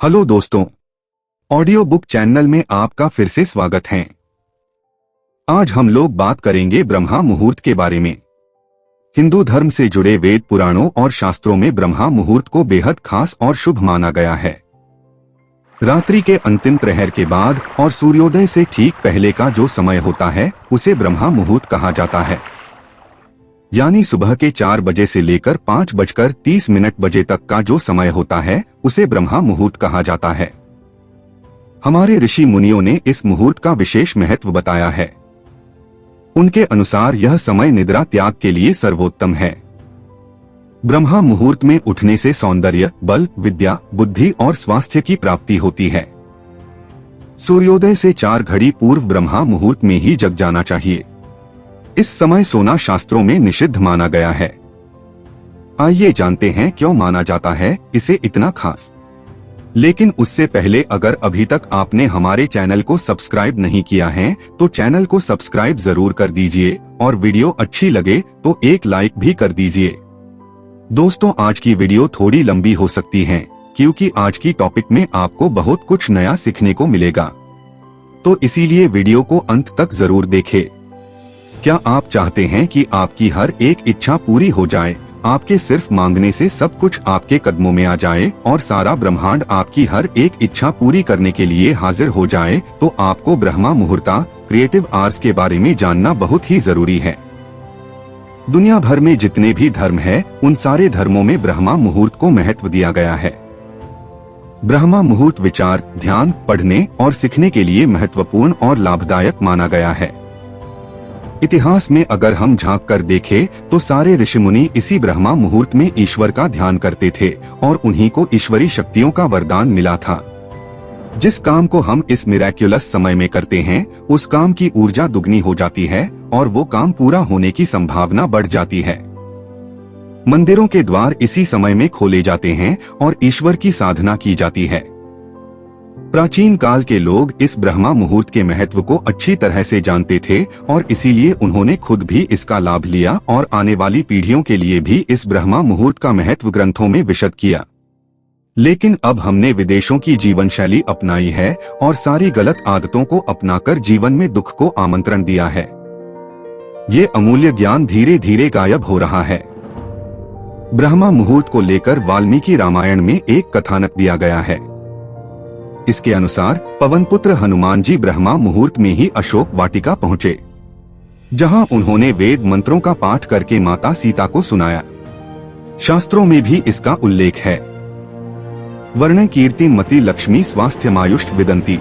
Hello दोस्तों, audio book channel में आपका फिर से स्वागत है। आज हम लोग बात करेंगे ब्रह्मा मुहूर्त के बारे में। हिंदू धर्म से जुड़े वेद पुराणों और शास्त्रों में ब्रह्मा मुहूर्त को बेहद खास और शुभ माना गया है। रात्रि के अंतिम प्रहर के बाद और सूर्योदय से ठीक पहले का जो समय होता है उसे ब्रह्मा मुहूर्त कहा जाता है। यानी सुबह के 4 बजे से लेकर 5:30 बजे तक का जो समय होता है उसे ब्रह्मा मुहूर्त कहा जाता है। हमारे ऋषि मुनियों ने इस मुहूर्त का विशेष महत्व बताया है। उनके अनुसार यह समय निद्रा त्याग के लिए सर्वोत्तम है। ब्रह्मा मुहूर्त में उठने से सौंदर्य, बल, विद्या, बुद्धि और स्वास्थ्य की प्राप्ति होती है। सूर्योदय से 4 घड़ी पूर्व ब्रह्मा मुहूर्त में ही जग जाना चाहिए। इस समय सोना शास्त्रों में निषिद्ध माना गया है। आइए जानते हैं क्यों माना जाता है इसे इतना खास। लेकिन उससे पहले अगर अभी तक आपने हमारे चैनल को सब्सक्राइब नहीं किया है तो चैनल को सब्सक्राइब जरूर कर दीजिए और वीडियो अच्छी लगे तो एक लाइक भी कर दीजिए। दोस्तों, आज की वीडियो थोड़ी लंबी हो सकती है क्योंकि आज की टॉपिक में आपको बहुत कुछ नया सीखने को मिलेगा, तो इसीलिए वीडियो को अंत तक जरूर देखें। क्या आप चाहते हैं कि आपकी हर एक इच्छा पूरी हो जाए, आपके सिर्फ मांगने से सब कुछ आपके कदमों में आ जाए और सारा ब्रह्मांड आपकी हर एक इच्छा पूरी करने के लिए हाजिर हो जाए, तो आपको ब्रह्मा मुहूर्ता क्रिएटिव आवर्स के बारे में जानना बहुत ही जरूरी है। दुनिया भर में जितने भी धर्म है उन सारे धर्मों में ब्रह्मा मुहूर्त को महत्व दिया गया है। ब्रह्मा मुहूर्त विचार, ध्यान, पढ़ने और सीखने के लिए महत्वपूर्ण और लाभदायक माना गया है। इतिहास में अगर हम झांक कर देखें तो सारे ऋषि मुनि इसी ब्रह्मा मुहूर्त में ईश्वर का ध्यान करते थे और उन्हीं को ईश्वरी शक्तियों का वरदान मिला था। जिस काम को हम इस मिरेक्युलस समय में करते हैं उस काम की ऊर्जा दुगनी हो जाती है और वो काम पूरा होने की संभावना बढ़ जाती है। मंदिरों के द्वार इसी समय में खोले जाते हैं और ईश्वर की साधना की जाती है। प्राचीन काल के लोग इस ब्रह्मा मुहूर्त के महत्व को अच्छी तरह से जानते थे और इसीलिए उन्होंने खुद भी इसका लाभ लिया और आने वाली पीढ़ियों के लिए भी इस ब्रह्मा मुहूर्त का महत्व ग्रंथों में विशद किया। लेकिन अब हमने विदेशों की जीवन शैली अपनाई है और सारी गलत आदतों को अपनाकर जीवन में दुख को आमंत्रण दिया है। ये अमूल्य ज्ञान धीरे धीरे गायब हो रहा है। ब्रह्मा मुहूर्त को लेकर वाल्मीकि रामायण में एक कथानक दिया गया है। इसके अनुसार पवन पुत्र हनुमान जी ब्रह्मा मुहूर्त में ही अशोक वाटिका पहुँचे, जहां उन्होंने वेद मंत्रों का पाठ करके माता सीता को सुनाया। शास्त्रों में भी इसका उल्लेख है। वर्ण कीर्ति मति लक्ष्मी स्वास्थ्यमायुष्ट विदंती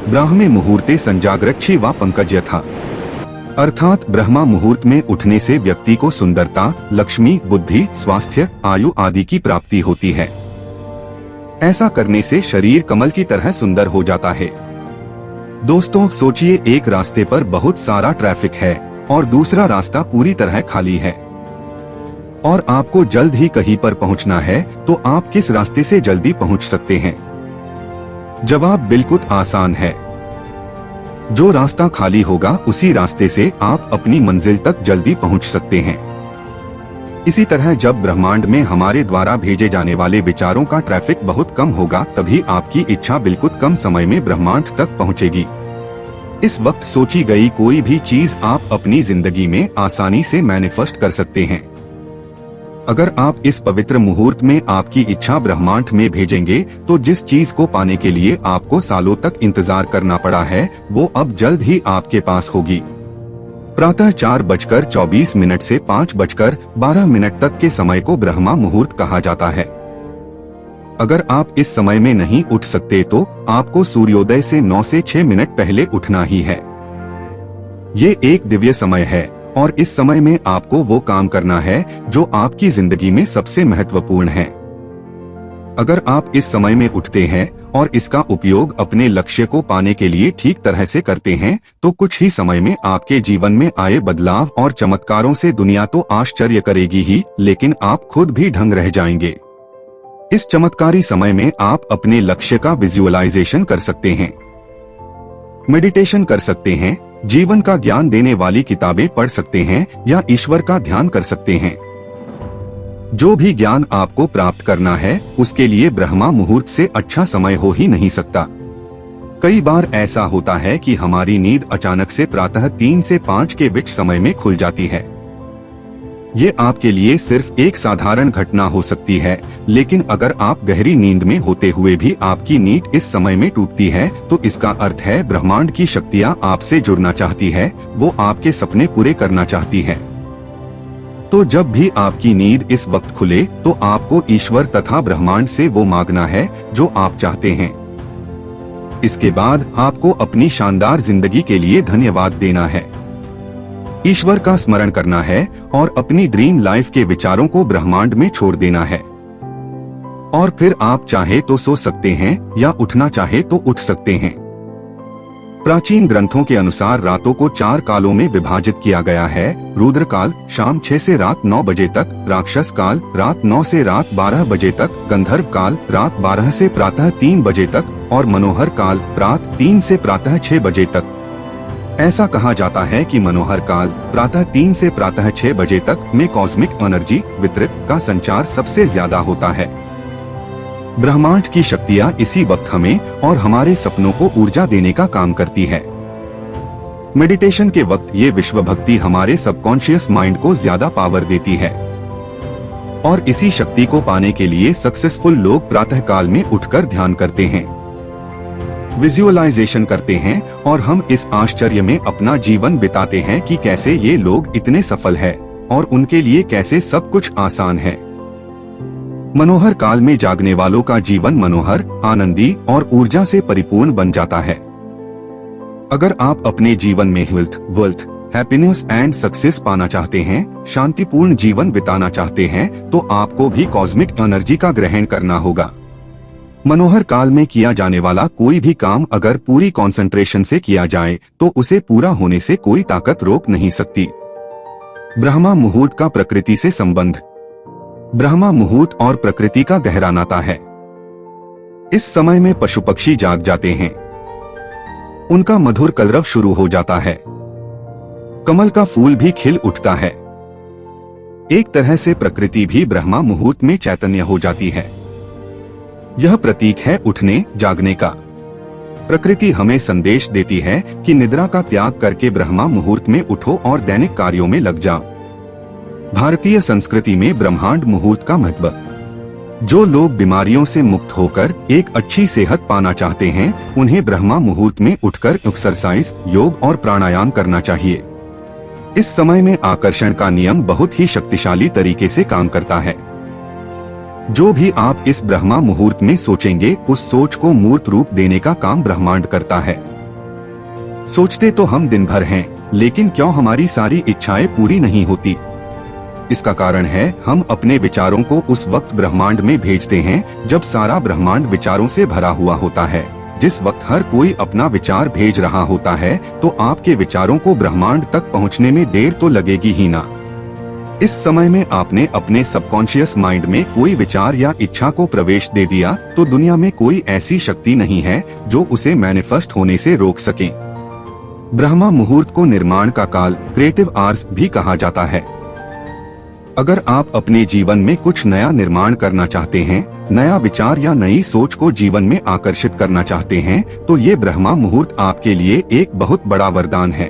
ब्राह्मे मुहूर्ते संजाग्रक्षी व पंकज था। अर्थात ब्रह्मा मुहूर्त में उठने से व्यक्ति को सुंदरता, लक्ष्मी, बुद्धि, स्वास्थ्य, आयु आदि की प्राप्ति होती है। ऐसा करने से शरीर कमल की तरह सुंदर हो जाता है। दोस्तों, सोचिए एक रास्ते पर बहुत सारा ट्रैफिक है और दूसरा रास्ता पूरी तरह खाली है और आपको जल्द ही कहीं पर पहुंचना है, तो आप किस रास्ते से जल्दी पहुंच सकते हैं? जवाब बिल्कुल आसान है। जो रास्ता खाली होगा उसी रास्ते से आप अपनी मंजिल तक जल्दी पहुंच सकते हैं। इसी तरह जब ब्रह्मांड में हमारे द्वारा भेजे जाने वाले विचारों का ट्रैफिक बहुत कम होगा तभी आपकी इच्छा बिल्कुल कम समय में ब्रह्मांड तक पहुंचेगी। इस वक्त सोची गई कोई भी चीज आप अपनी जिंदगी में आसानी से मैनिफेस्ट कर सकते हैं। अगर आप इस पवित्र मुहूर्त में आपकी इच्छा ब्रह्मांड में भेजेंगे तो जिस चीज को पाने के लिए आपको सालों तक इंतजार करना पड़ा है वो अब जल्द ही आपके पास होगी। प्रातः 4:24 से 5:12 तक के समय को ब्रह्मा मुहूर्त कहा जाता है। अगर आप इस समय में नहीं उठ सकते तो आपको सूर्योदय से 9 से 6 मिनट पहले उठना ही है। ये एक दिव्य समय है और इस समय में आपको वो काम करना है जो आपकी जिंदगी में सबसे महत्वपूर्ण है। अगर आप इस समय में उठते हैं और इसका उपयोग अपने लक्ष्य को पाने के लिए ठीक तरह से करते हैं तो कुछ ही समय में आपके जीवन में आए बदलाव और चमत्कारों से दुनिया तो आश्चर्य करेगी ही, लेकिन आप खुद भी दंग रह जाएंगे। इस चमत्कारी समय में आप अपने लक्ष्य का विजुअलाइजेशन कर सकते हैं, मेडिटेशन कर सकते हैं, जीवन का ज्ञान देने वाली किताबें पढ़ सकते हैं या ईश्वर का ध्यान कर सकते हैं। जो भी ज्ञान आपको प्राप्त करना है उसके लिए ब्रह्मा मुहूर्त से अच्छा समय हो ही नहीं सकता। कई बार ऐसा होता है कि हमारी नींद अचानक से प्रातः 3 से 5 के बीच समय में खुल जाती है। ये आपके लिए सिर्फ एक साधारण घटना हो सकती है, लेकिन अगर आप गहरी नींद में होते हुए भी आपकी नींद इस समय में टूटती है तो इसका अर्थ है ब्रह्मांड की शक्तियाँ आपसे जुड़ना चाहती है, वो आपके सपने पूरे करना चाहती है। तो जब भी आपकी नींद इस वक्त खुले तो आपको ईश्वर तथा ब्रह्मांड से वो मांगना है जो आप चाहते हैं। इसके बाद आपको अपनी शानदार जिंदगी के लिए धन्यवाद देना है, ईश्वर का स्मरण करना है और अपनी ड्रीम लाइफ के विचारों को ब्रह्मांड में छोड़ देना है। और फिर आप चाहे तो सो सकते हैं या उठना चाहे तो उठ सकते हैं। प्राचीन ग्रंथों के अनुसार रातों को 4 कालों में विभाजित किया गया है। रुद्र काल शाम 6 से रात 9 बजे तक, राक्षस काल रात 9 से रात 12 बजे तक, गंधर्व काल रात 12 से प्रातः 3 बजे तक और मनोहर काल रात 3 से प्रातः 6 बजे तक। ऐसा कहा जाता है कि मनोहर काल प्रातः 3 से प्रातः 6 बजे तक में कॉस्मिक एनर्जी वितरित का संचार सबसे ज्यादा होता है। ब्रह्मांड की शक्तियाँ इसी वक्त हमें और हमारे सपनों को ऊर्जा देने का काम करती है। मेडिटेशन के वक्त ये विश्व भक्ति हमारे सबकॉन्शियस माइंड को ज्यादा पावर देती है और इसी शक्ति को पाने के लिए सक्सेसफुल लोग प्रातः काल में उठकर ध्यान करते हैं, विजुअलाइजेशन करते हैं और हम इस आश्चर्य में अपना जीवन बिताते हैं कि कैसे ये लोग इतने सफल हैं और उनके लिए कैसे सब कुछ आसान है। मनोहर काल में जागने वालों का जीवन मनोहर, आनंदी और ऊर्जा से परिपूर्ण बन जाता है। अगर आप अपने जीवन में health, wealth, happiness and success पाना चाहते हैं, शांतिपूर्ण जीवन बिताना चाहते हैं, तो आपको भी कॉस्मिक एनर्जी का ग्रहण करना होगा। मनोहर काल में किया जाने वाला कोई भी काम अगर पूरी कंसंट्रेशन से किया जाए तो उसे पूरा होने से कोई ताकत रोक नहीं सकती। ब्रह्मा मुहूर्त का प्रकृति से संबंध। ब्रह्मा मुहूर्त और प्रकृति का गहरा नाता है। इस समय में पशु पक्षी जाग जाते हैं, उनका मधुर कलरव शुरू हो जाता है, कमल का फूल भी खिल उठता है। एक तरह से प्रकृति भी ब्रह्मा मुहूर्त में चैतन्य हो जाती है। यह प्रतीक है उठने, जागने का। प्रकृति हमें संदेश देती है कि निद्रा का त्याग करके ब्रह्मा मुहूर्त में उठो और दैनिक कार्यों में लग जाओ। भारतीय संस्कृति में ब्रह्मांड मुहूर्त का महत्व। जो लोग बीमारियों से मुक्त होकर एक अच्छी सेहत पाना चाहते हैं, उन्हें ब्रह्मा मुहूर्त में उठकर एक्सरसाइज, योग और प्राणायाम करना चाहिए। इस समय में आकर्षण का नियम बहुत ही शक्तिशाली तरीके से काम करता है। जो भी आप इस ब्रह्मा मुहूर्त में सोचेंगे, उस सोच को मूर्त रूप देने का काम ब्रह्मांड करता है। सोचते तो हम दिन भर हैं, लेकिन क्यों हमारी सारी इच्छाएं पूरी नहीं होती? इसका कारण है हम अपने विचारों को उस वक्त ब्रह्मांड में भेजते हैं जब सारा ब्रह्मांड विचारों से भरा हुआ होता है। जिस वक्त हर कोई अपना विचार भेज रहा होता है तो आपके विचारों को ब्रह्मांड तक पहुंचने में देर तो लगेगी ही ना। इस समय में आपने अपने सबकॉन्शियस माइंड में कोई विचार या इच्छा को प्रवेश दे दिया तो दुनिया में कोई ऐसी शक्ति नहीं है जो उसे मैनिफेस्ट होने से रोक सके। ब्रह्मा मुहूर्त को निर्माण का काल, क्रिएटिव आवर्स भी कहा जाता है। अगर आप अपने जीवन में कुछ नया निर्माण करना चाहते हैं, नया विचार या नई सोच को जीवन में आकर्षित करना चाहते हैं, तो ये ब्रह्मा मुहूर्त आपके लिए एक बहुत बड़ा वरदान है।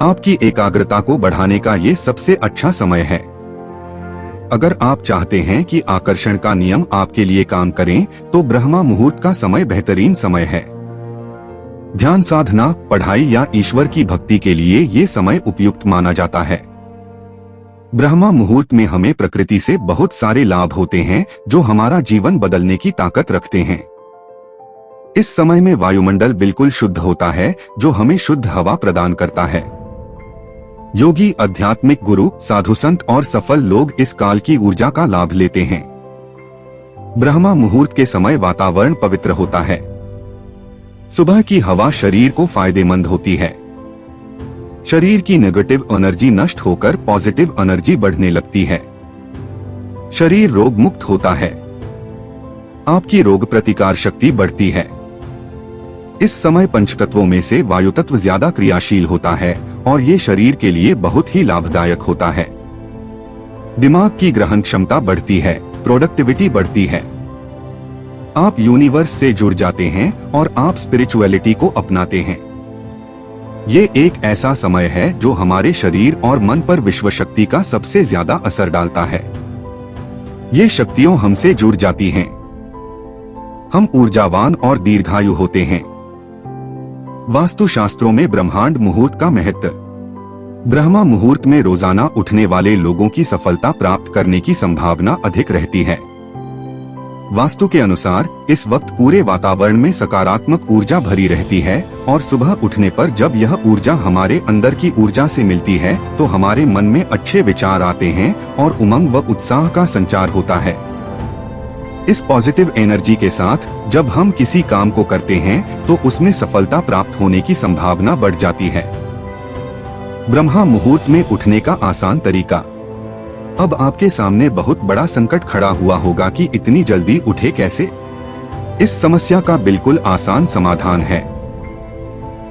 आपकी एकाग्रता को बढ़ाने का ये सबसे अच्छा समय है। अगर आप चाहते हैं कि आकर्षण का नियम आपके लिए काम करें, तो ब्रह्मा मुहूर्त का समय बेहतरीन समय है। ध्यान साधना, पढ़ाई या ईश्वर की भक्ति के लिए ये समय उपयुक्त माना जाता है। ब्रह्मा मुहूर्त में हमें प्रकृति से बहुत सारे लाभ होते हैं जो हमारा जीवन बदलने की ताकत रखते हैं। इस समय में वायुमंडल बिल्कुल शुद्ध होता है, जो हमें शुद्ध हवा प्रदान करता है। योगी, आध्यात्मिक गुरु, साधु संत और सफल लोग इस काल की ऊर्जा का लाभ लेते हैं। ब्रह्मा मुहूर्त के समय वातावरण पवित्र होता है। सुबह की हवा शरीर को फायदेमंद होती है। शरीर की नेगेटिव एनर्जी नष्ट होकर पॉजिटिव एनर्जी बढ़ने लगती है। शरीर रोग मुक्त होता है। आपकी रोग प्रतिकार शक्ति बढ़ती है। इस समय पंचतत्वों में से वायु तत्व ज्यादा क्रियाशील होता है और ये शरीर के लिए बहुत ही लाभदायक होता है। दिमाग की ग्रहण क्षमता बढ़ती है, प्रोडक्टिविटी बढ़ती है। आप यूनिवर्स से जुड़ जाते हैं और आप स्पिरिचुअलिटी को अपनाते हैं। ये एक ऐसा समय है जो हमारे शरीर और मन पर विश्व शक्ति का सबसे ज्यादा असर डालता है। ये शक्तियों हमसे जुड़ जाती हैं। हम ऊर्जावान और दीर्घायु होते हैं। वास्तुशास्त्रों में ब्रह्मांड मुहूर्त का महत्व। ब्रह्मा मुहूर्त में रोजाना उठने वाले लोगों की सफलता प्राप्त करने की संभावना अधिक रहती है। वास्तु के अनुसार इस वक्त पूरे वातावरण में सकारात्मक ऊर्जा भरी रहती है और सुबह उठने पर जब यह ऊर्जा हमारे अंदर की ऊर्जा से मिलती है तो हमारे मन में अच्छे विचार आते हैं और उमंग व उत्साह का संचार होता है। इस पॉजिटिव एनर्जी के साथ जब हम किसी काम को करते हैं तो उसमें सफलता प्राप्त होने की संभावना बढ़ जाती है। ब्रह्मा मुहूर्त में उठने का आसान तरीका। अब आपके सामने बहुत बड़ा संकट खड़ा हुआ होगा कि इतनी जल्दी उठे कैसे? इस समस्या का बिल्कुल आसान समाधान है।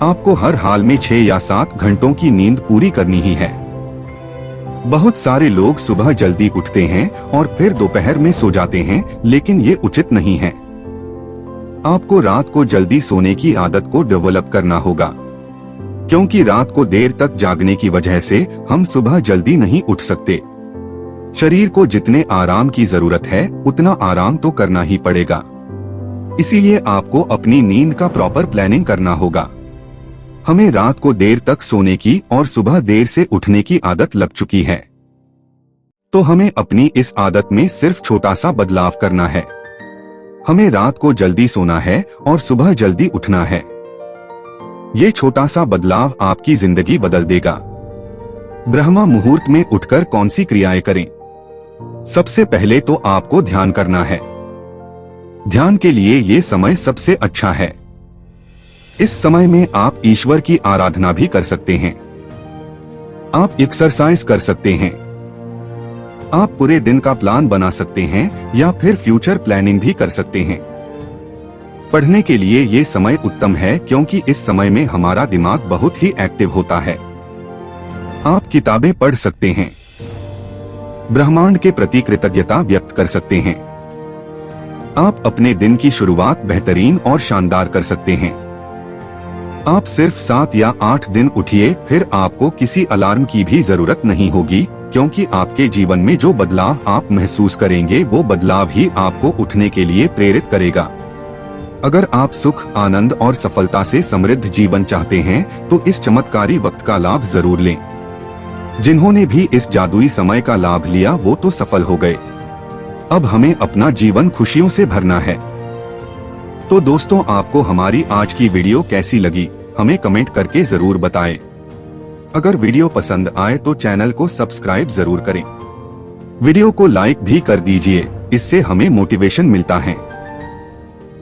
आपको हर हाल में 6 या 7 घंटों की नींद पूरी करनी ही है। बहुत सारे लोग सुबह जल्दी उठते हैं और फिर दोपहर में सो जाते हैं, लेकिन ये उचित नहीं है। आपको रात को जल्दी सोने की आदत को डेवलप करना होगा, क्योंकि रात को देर तक जागने की वजह से हम सुबह जल्दी नहीं उठ सकते। शरीर को जितने आराम की जरूरत है उतना आराम तो करना ही पड़ेगा। इसीलिए आपको अपनी नींद का प्रॉपर प्लानिंग करना होगा। हमें रात को देर तक सोने की और सुबह देर से उठने की आदत लग चुकी है, तो हमें अपनी इस आदत में सिर्फ छोटा सा बदलाव करना है। हमें रात को जल्दी सोना है और सुबह जल्दी उठना है। ये छोटा सा बदलाव आपकी जिंदगी बदल देगा। ब्रह्मा मुहूर्त में उठकर कौन सी क्रियाएं करें? सबसे पहले तो आपको ध्यान करना है। ध्यान के लिए ये समय सबसे अच्छा है। इस समय में आप ईश्वर की आराधना भी कर सकते हैं। आप एक्सरसाइज कर सकते हैं। आप पूरे दिन का प्लान बना सकते हैं या फिर फ्यूचर प्लानिंग भी कर सकते हैं। पढ़ने के लिए ये समय उत्तम है, क्योंकि इस समय में हमारा दिमाग बहुत ही एक्टिव होता है। आप किताबें पढ़ सकते हैं। ब्रह्मांड के प्रति कृतज्ञता व्यक्त कर सकते हैं। आप अपने दिन की शुरुआत बेहतरीन और शानदार कर सकते हैं। आप सिर्फ 7 या 8 दिन उठिए, फिर आपको किसी अलार्म की भी जरूरत नहीं होगी, क्योंकि आपके जीवन में जो बदलाव आप महसूस करेंगे वो बदलाव ही आपको उठने के लिए प्रेरित करेगा। अगर आप सुख, आनंद और सफलता से समृद्ध जीवन चाहते हैं तो इस चमत्कारी वक्त का लाभ जरूर लें। जिन्होंने भी इस जादुई समय का लाभ लिया वो तो सफल हो गए। अब हमें अपना जीवन खुशियों से भरना है। तो दोस्तों, आपको हमारी आज की वीडियो कैसी लगी हमें कमेंट करके जरूर बताएं। अगर वीडियो पसंद आए तो चैनल को सब्सक्राइब जरूर करें। वीडियो को लाइक भी कर दीजिए, इससे हमें मोटिवेशन मिलता है।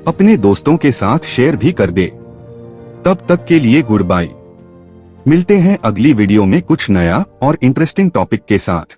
अपने दोस्तों के साथ शेयर भी कर दे। तब तक के लिए गुड बाय। मिलते हैं अगली वीडियो में कुछ नया और इंटरेस्टिंग टॉपिक के साथ।